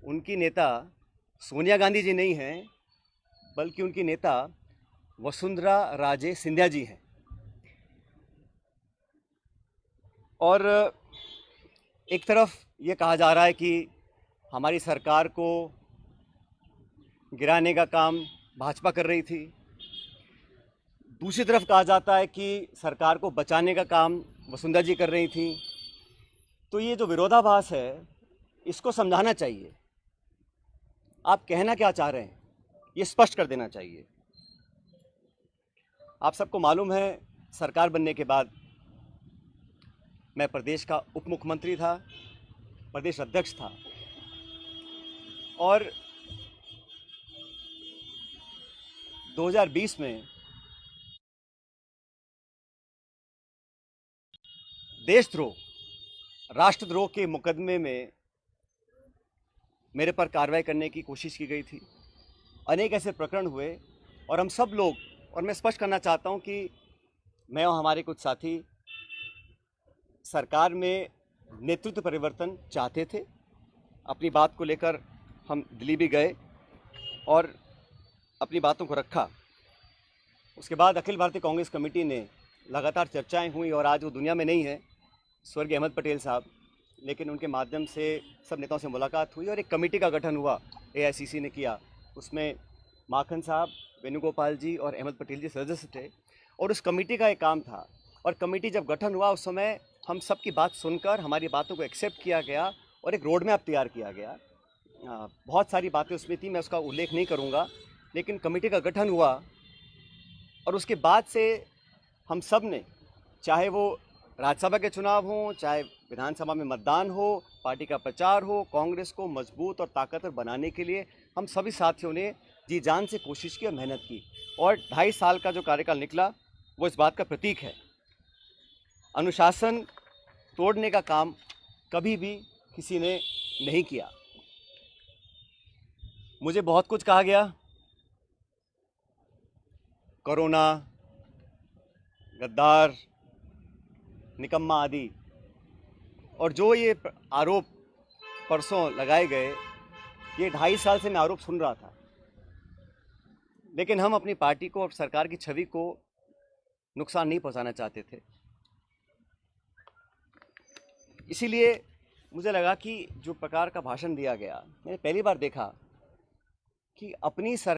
उनकी नेता सोनिया गांधी जी नहीं हैं, बल्कि उनकी नेता वसुंधरा राजे सिंधिया जी हैं। और एक तरफ ये कहा जा रहा है कि हमारी सरकार को गिराने का काम भाजपा कर रही थी, दूसरी तरफ कहा जाता है कि सरकार को बचाने का काम वसुंधरा जी कर रही थी। तो ये जो विरोधाभास है, इसको समझाना चाहिए। आप कहना क्या चाह रहे हैं, ये स्पष्ट कर देना चाहिए। आप सबको मालूम है, सरकार बनने के बाद मैं प्रदेश का उप मुख्यमंत्री था, प्रदेश अध्यक्ष था, और 2020 में देशद्रोह, राष्ट्रद्रोह के मुकदमे में मेरे पर कार्रवाई करने की कोशिश की गई थी। अनेक ऐसे प्रकरण हुए और हम सब लोग, और मैं स्पष्ट करना चाहता हूं कि मैं और हमारे कुछ साथी सरकार में नेतृत्व परिवर्तन चाहते थे। अपनी बात को लेकर हम दिल्ली भी गए और अपनी बातों को रखा। उसके बाद अखिल भारतीय कांग्रेस कमेटी ने लगातार चर्चाएं हुई और आज वो दुनिया में नहीं है, स्वर्गीय अहमद पटेल साहब, लेकिन उनके माध्यम से सब नेताओं से मुलाकात हुई और एक कमेटी का गठन हुआ, एआईसीसी ने किया। उसमें माखन साहब, वेणुगोपाल जी और अहमद पटेल जी सदस्य थे और उस कमेटी का एक काम था। और कमेटी जब गठन हुआ उस समय हम सब की बात सुनकर हमारी बातों को एक्सेप्ट किया गया और एक रोड मैप तैयार किया गया। बहुत सारी बातें उसमें थी, मैं उसका उल्लेख नहीं करूँगा, लेकिन कमेटी का गठन हुआ और उसके बाद से हम सब ने, चाहे वो राज्यसभा के चुनाव हों, चाहे विधानसभा में मतदान हो, पार्टी का प्रचार हो, कांग्रेस को मजबूत और ताकतवर बनाने के लिए हम सभी साथियों ने जी जान से कोशिश की और मेहनत की। और 2.5 साल का जो कार्यकाल निकला वो इस बात का प्रतीक है। अनुशासन तोड़ने का काम कभी भी किसी ने नहीं किया। मुझे बहुत कुछ कहा गया, कोरोना, गद्दार, निकम्मा आदि, और जो ये आरोप परसों लगाए गए, ये 2.5 साल से मैं आरोप सुन रहा था, लेकिन हम अपनी पार्टी को और सरकार की छवि को नुकसान नहीं पहुंचाना चाहते थे। इसीलिए मुझे लगा कि जो प्रकार का भाषण दिया गया, मैंने पहली बार देखा कि अपनी